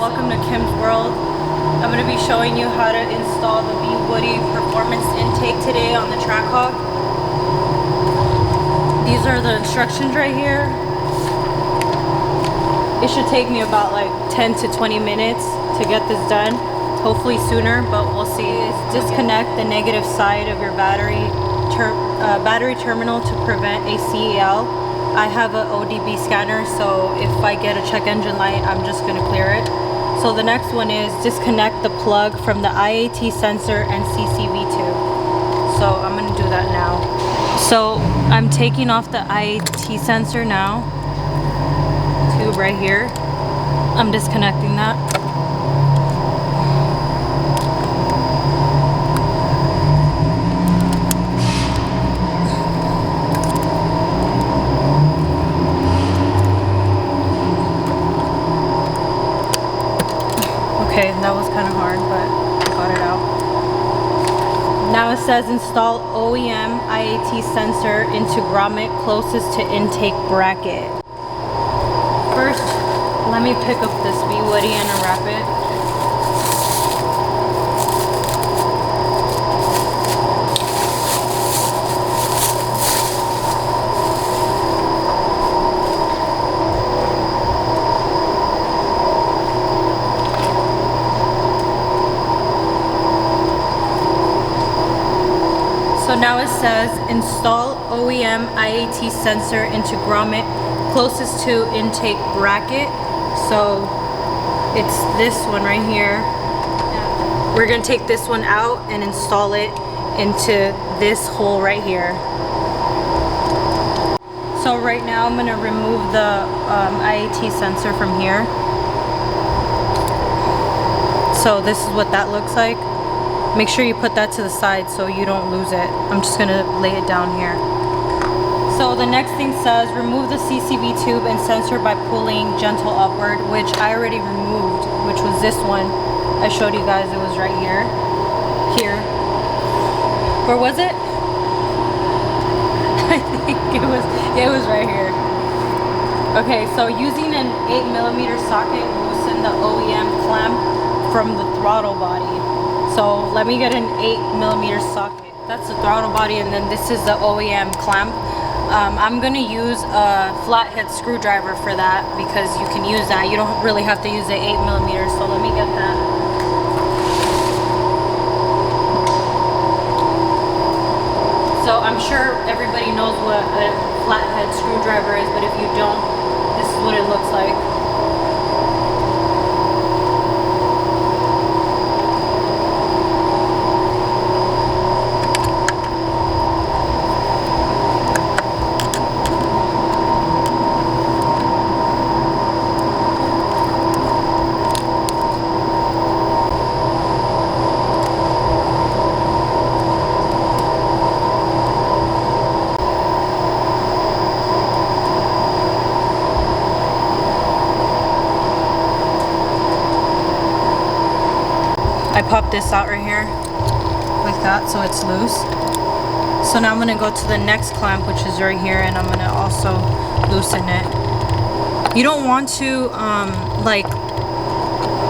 welcome to Kim's World. I'm going to be showing you how to install the Bwoody performance intake today on the Trackhawk. These are the instructions right here. It should take me about like 10 to 20 minutes to get this done. Hopefully sooner, but we'll see. Disconnect the negative side of your battery terminal to prevent a CEL. I have an ODB scanner, so if I get a check engine light, I'm just going to clear it. So the next one is disconnect the plug from the IAT sensor and CCV tube. So I'm going to do that now. So I'm taking off the IAT sensor now. Tube right here. I'm disconnecting that. Okay, that was kind of hard, but I got it out. Now it says install OEM IAT sensor into Grommet closest to intake bracket. First, let me pick up this Bwoody and unwrap it. So now it says install OEM IAT sensor into Grommet closest to intake bracket. So it's this one right here. We're going to take this one out and install it into this hole right here. So right now I'm going to remove the IAT sensor from here. So this is what that looks like. Make sure you put that to the side so you don't lose it. I'm just gonna lay it down here. So the next thing says remove the CCV tube and sensor by pulling gentle upward, which I already removed, which was this one. I showed you guys it was right here. Here. Where was it? I think it was right here. Okay, so using an 8mm socket, loosen the OEM clamp from the throttle body. So let me get an 8mm socket. That's the throttle body, and then this is the OEM clamp. I'm gonna use a flathead screwdriver for that because you can use that. You don't really have to use the 8mm, so let me get that. So I'm sure everybody knows what a flathead screwdriver is, but if you don't, this is what it looks like. I popped this out right here like that so it's loose. So now I'm going to go to the next clamp, which is right here, and I'm going to also loosen it. You don't want to like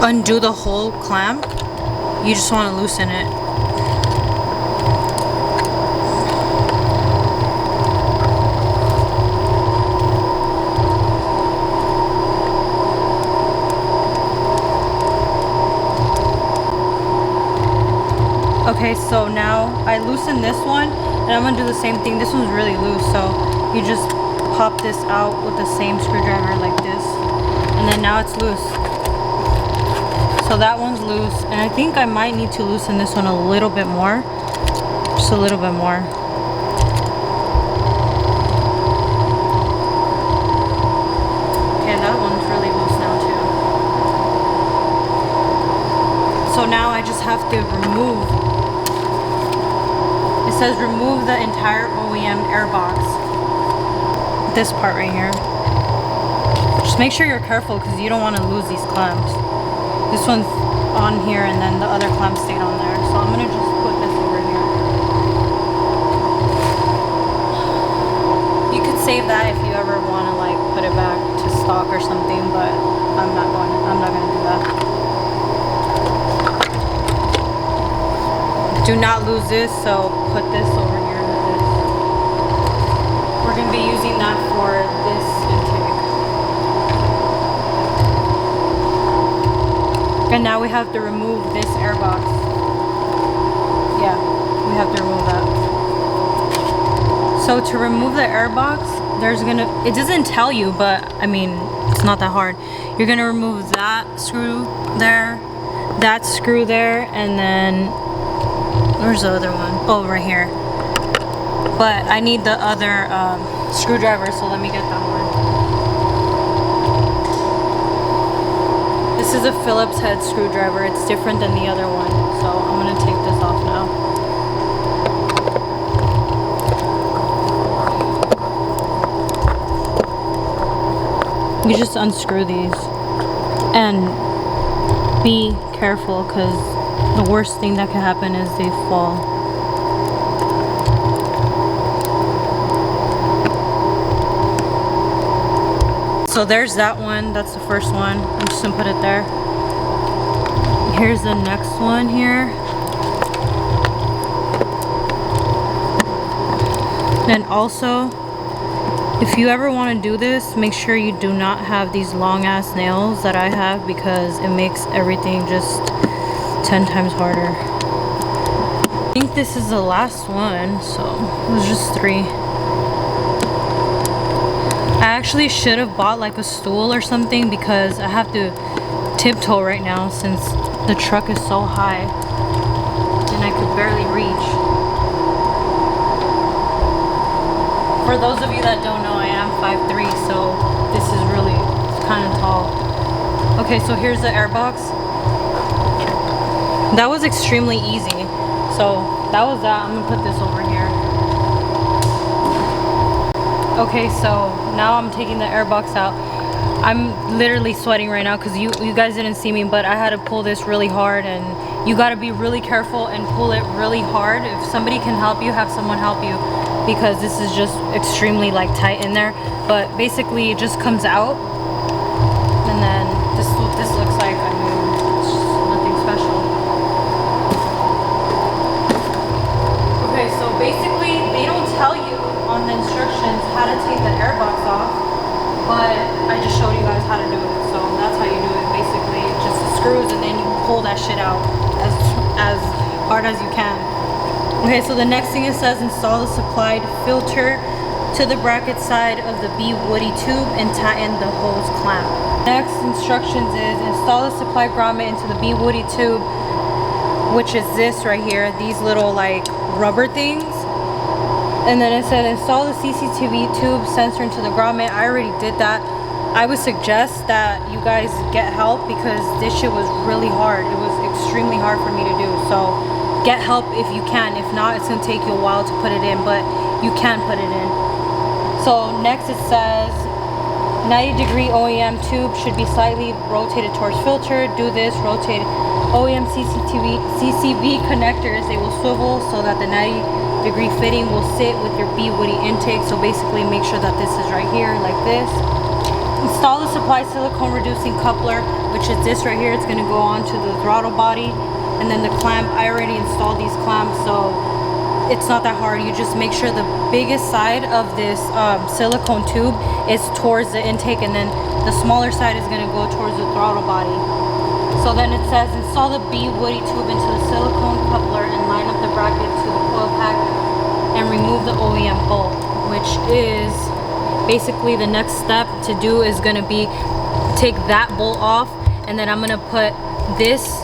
undo the whole clamp. You just want to loosen it. Okay, so now I loosen this one, and I'm gonna do the same thing. This one's really loose, so you just pop this out with the same screwdriver like this, and then now it's loose. So that one's loose, and I think I might need to loosen this one a little bit more, just a little bit more. Okay, that one's really loose now too. So now I just have to remove. It says remove the entire OEM Air Box. This part right here. Just make sure you're careful because you don't want to lose these clamps. This one's on here and then the other clamp stayed on there. So I'm going to just put this over here. You could save that if you ever want to like put it back to stock or something, but I'm not going to do that. Do not lose this, so put this over here with this. We're going to be using that for this intake. And now we have to remove this air box. Yeah, we have to remove that. So to remove the air box, it doesn't tell you, but I mean, it's not that hard. You're gonna remove that screw there, that screw there, and then, where's the other one? Oh, right here. But I need the other screwdriver, so let me get that one. This is a Phillips head screwdriver. It's different than the other one, so I'm gonna take this off now. You just unscrew these and be careful, because the worst thing that can happen is they fall. So there's that one, that's the first one. I'm just gonna put it there. Here's the next one here. And also, if you ever want to do this, make sure you do not have these long ass nails that I have, because it makes everything just 10 times harder. I think this is the last one, so it was just 3. I actually should have bought like a stool or something, because I have to tiptoe right now since the truck is so high and I could barely reach. For those of you that don't know, I am 5'3", so this is really kind of tall. Okay, so here's the air box. That was extremely easy. So that was that. I'm gonna put this over here. Okay, so now I'm taking the air box out. I'm literally sweating right now because you guys didn't see me, but I had to pull this really hard, and you got to be really careful and pull it really hard. If somebody can help you, have someone help you, because this is just extremely like tight in there. But basically it just comes out, and then this is what this looks like. I mean, it's just nothing special. Okay, so basically they don't tell you on the instructions how to take the air box off, but I just showed you guys how to do it. So that's how you do it. Basically just the screws, and then you pull that shit out as hard as you can. Okay, so the next thing it says, install the supplied filter to the bracket side of the Bwoody tube and tighten the hose clamp. Next instructions is install the supplied grommet into the Bwoody tube, which is this right here, these little like rubber things. And then it said install the CCTV tube sensor into the grommet. I already did that. I would suggest that you guys get help, because this shit was really hard. It was extremely hard for me to do. So get help if you can. If not, it's gonna take you a while to put it in, but you can put it in. So next it says 90-degree OEM tube should be slightly rotated towards filter. Do this, rotate OEM CCV connectors. They will swivel so that the 90-degree fitting will sit with your Bwoody intake. So basically make sure that this is right here like this. Install the supplied silicone reducing coupler, which is this right here. It's going to go onto the throttle body. And then the clamp, I already installed these clamps, so it's not that hard. You just make sure the biggest side of this silicone tube is towards the intake, and then the smaller side is going to go towards the throttle body. So then it says install the Bwoody tube into the silicone coupler and line up the bracket to the coil pack and remove the OEM bolt, which is basically the next step to do is going to be take that bolt off, and then I'm going to put this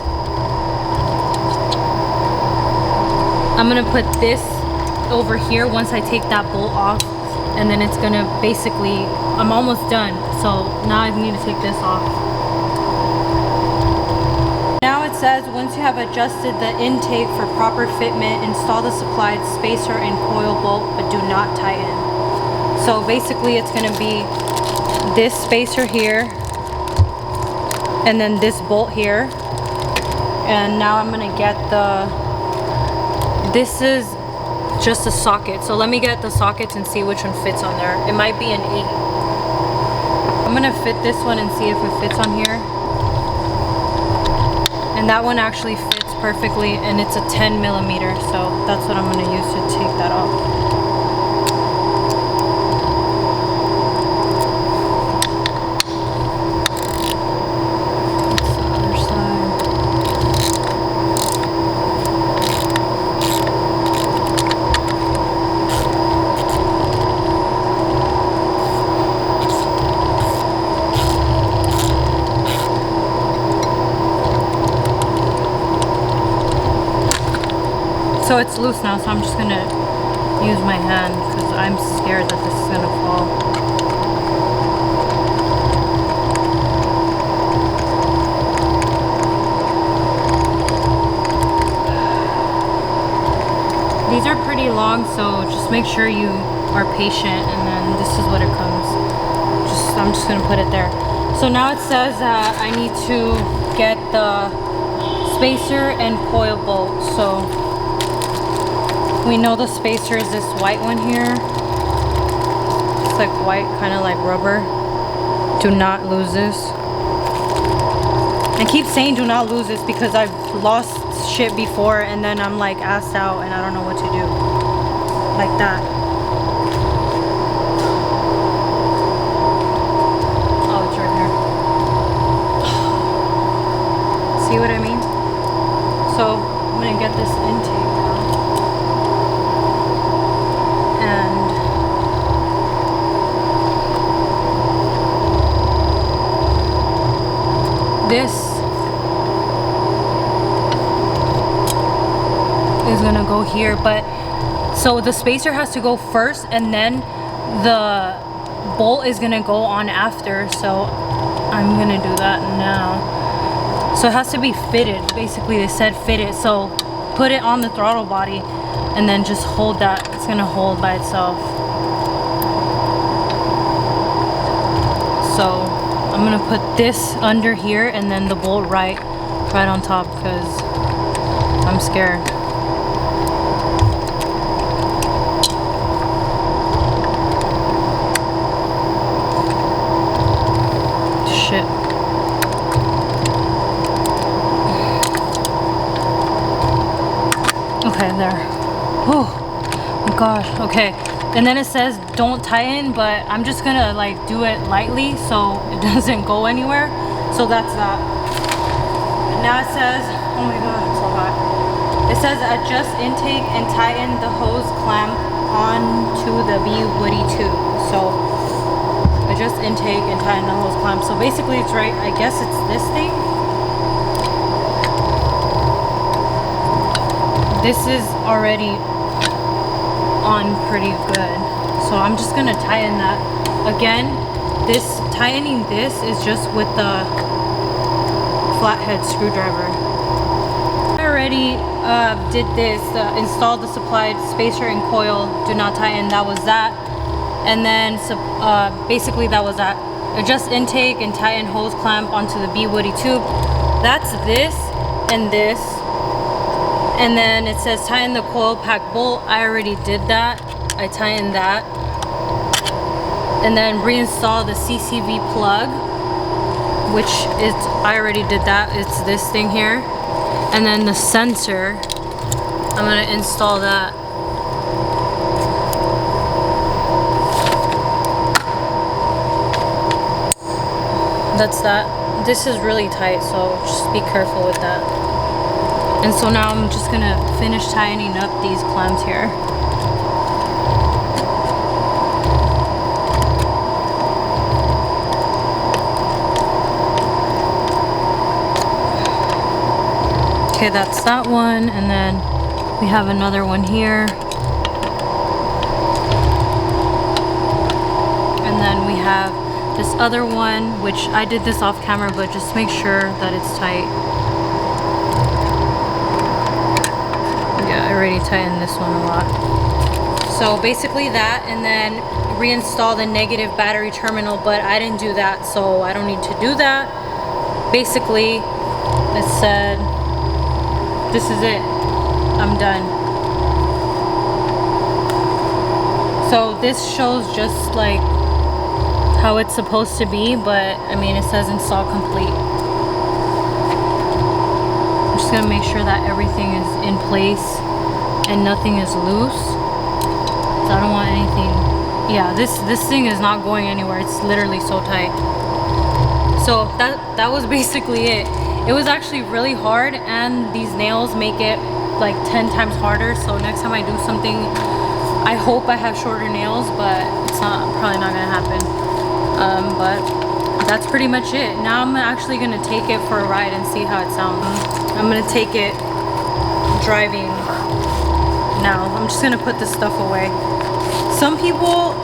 over here once I take that bolt off, and then it's gonna basically, I'm almost done. So now I need to take this off. Now it says once you have adjusted the intake for proper fitment, install the supplied spacer and coil bolt, but do not tighten. So basically it's gonna be this spacer here and then this bolt here. And now I'm gonna get this is just a socket, so let me get the sockets and see which one fits on there. It might be an 8. I'm gonna fit this one and see if it fits on here. And that one actually fits perfectly, and it's a 10 millimeter, so that's what I'm going to use to take that off. So it's loose now, so I'm just gonna use my hand because I'm scared that this is gonna fall. These are pretty long, so just make sure you are patient, and then this is what it comes. I'm just gonna put it there. So now it says that I need to get the spacer and coil bolt. So we know the spacer is this white one here. It's like white, kind of like rubber. Do not lose this. I keep saying do not lose this because I've lost shit before and then I'm like assed out and I don't know what to do. Like that. Oh, it's right here. See what I mean? So I'm gonna get this intake now. This is gonna go here, but so the spacer has to go first and then the bolt is gonna go on after, so I'm gonna do that now. So it has to be fitted. Basically they said fit it, so put it on the throttle body and then just hold that. It's gonna hold by itself. So I'm gonna put this under here and then the bolt right on top because I'm scared. Shit. Okay, there. Oh my gosh, okay. And then it says don't tighten, but I'm just gonna like do it lightly so it doesn't go anywhere. So that's that. And now it says, oh my god, it's so hot. It says adjust intake and tighten the hose clamp onto the Bwoody tube. So adjust intake and tighten the hose clamp. So basically it's right, I guess it's this thing. This is already on pretty good, so I'm just gonna tighten that again. Tightening this is just with the flathead screwdriver. I already did this, install the supplied spacer and coil, do not tighten. That was that. And then basically that was that. Adjust intake and tighten hose clamp onto the Bwoody tube. That's this and this. And then it says tighten the coil pack bolt. I already did that. I tightened that. And then reinstall the Ccv plug, which is, I already did that. It's this thing here. And then the sensor, I'm gonna install that. That's that. This is really tight, so just be careful with that. And so now I'm just gonna finish tightening up these clamps here. Okay, that's that one, and then we have another one here. And then we have this other one, which I did this off camera, but just make sure that it's tight. I already tightened this one a lot. So basically that, and then reinstall the negative battery terminal, but I didn't do that, so I don't need to do that. Basically, it said, this is it. I'm done. So this shows just like how it's supposed to be, but I mean, it says install complete. just gonna make sure that everything is in place and nothing is loose. So I don't want anything. Yeah, this thing is not going anywhere. It's literally so tight. So that was basically it. It was actually really hard, and these nails make it like 10 times harder. So next time I do something, I hope I have shorter nails, but it's probably not gonna happen. But that's pretty much it. Now I'm actually gonna take it for a ride and see how it sounds. I'm gonna take it driving now. I'm just gonna put this stuff away. Some people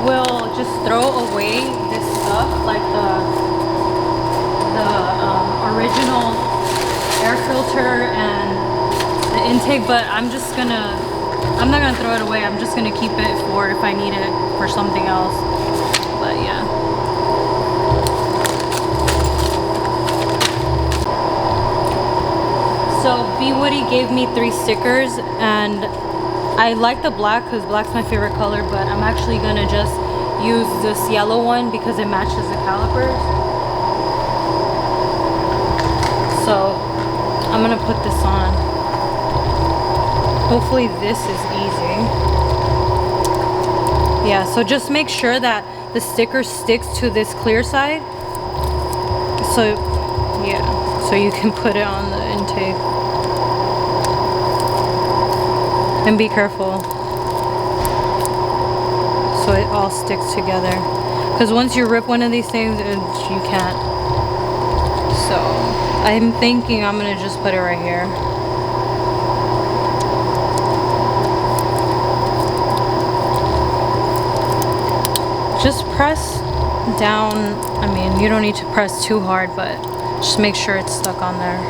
will just throw away this stuff, like the original air filter and the intake, but I'm not gonna throw it away. I'm just gonna keep it for if I need it for something else. But yeah. So Bwoody gave me 3 stickers, and I like the black because black's my favorite color, but I'm actually gonna just use this yellow one because it matches the calipers. So I'm gonna put this on. Hopefully this is easy. Yeah, so just make sure that the sticker sticks to this clear side. So yeah, so you can put it on the intake. And be careful so it all sticks together, because once you rip one of these things, you can't. So I'm thinking I'm gonna just put it right here. Just press down. I mean, you don't need to press too hard, but just make sure it's stuck on there.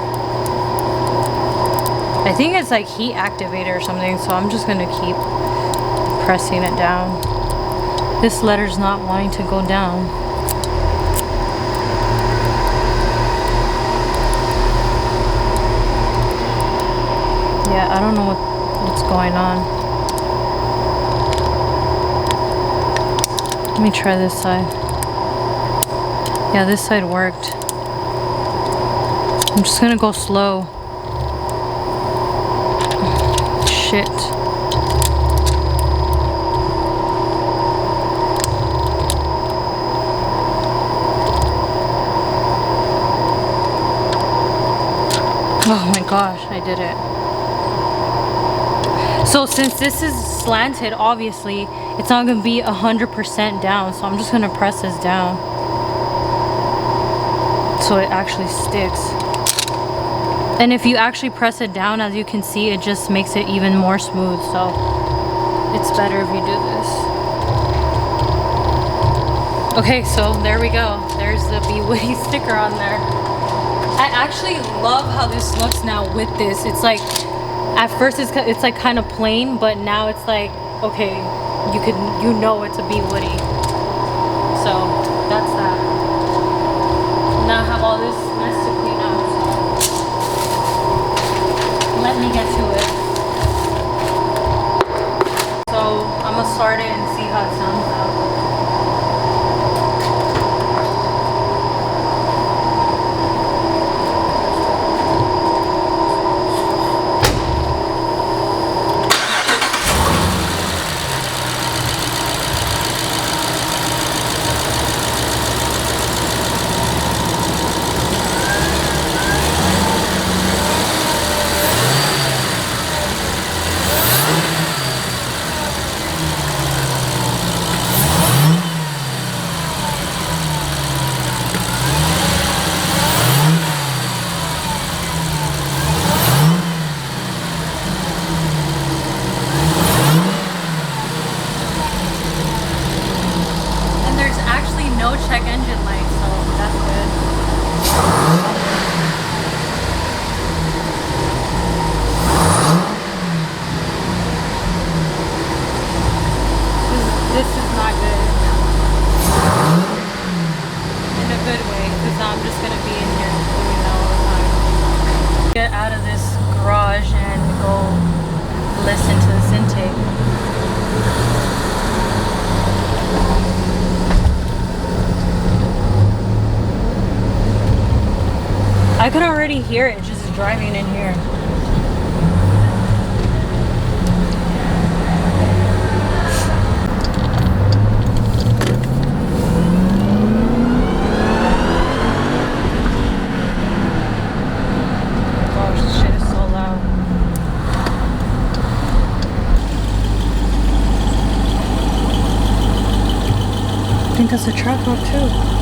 I think it's like heat activator or something, so I'm just gonna keep pressing it down. This letter's not wanting to go down. Yeah, I don't know what's going on. Let me try this side. Yeah, this side worked. I'm just gonna go slow. Shit. Oh my gosh, I did it. So since this is slanted, obviously, it's not gonna be 100% down, so I'm just gonna press this down so it actually sticks. And if you actually press it down, as you can see, it just makes it even more smooth, so it's better if you do this. Okay, so there we go. There's the Bwoody sticker on there. I actually love how this looks now with this. It's like, at first it's like kind of plain, but now it's like, okay, you know it's a Bwoody. So that's that. Now I have all this mess to clean up. Let me get to it. So I'm gonna start it and see how it sounds out. Check engine light, so that's good. This is not good. In a good way, because now I'm just going to be in here doing that all the time. Get out of this garage and go listen to this intake. I could already hear it just driving in here. Gosh, this shit is so loud. I think that's a Trackhawk too.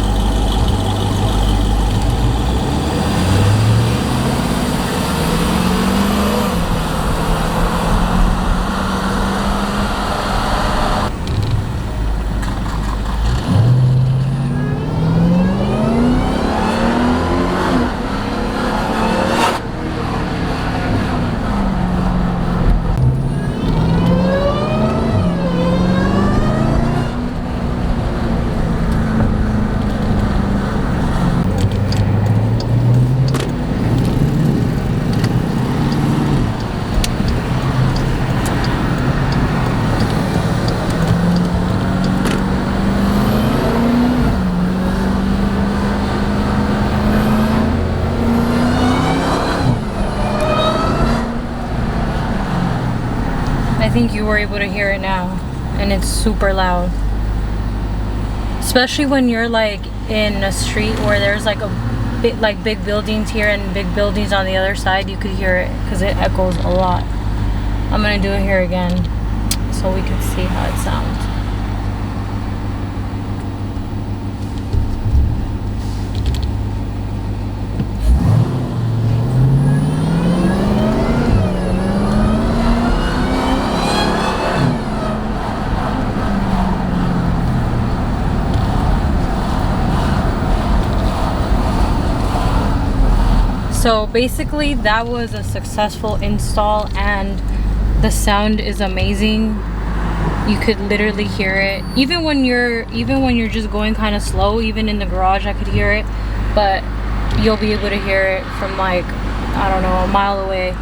I think you were able to hear it now, and it's super loud, especially when you're like in a street where there's like a bit like big buildings here and big buildings on the other side. You could hear it because it echoes a lot. I'm gonna do it here again so we can see how it sounds. So basically that was a successful install and the sound is amazing. You could literally hear it even when you're just going kind of slow. Even in the garage I could hear it, but you'll be able to hear it from like, I don't know, a mile away.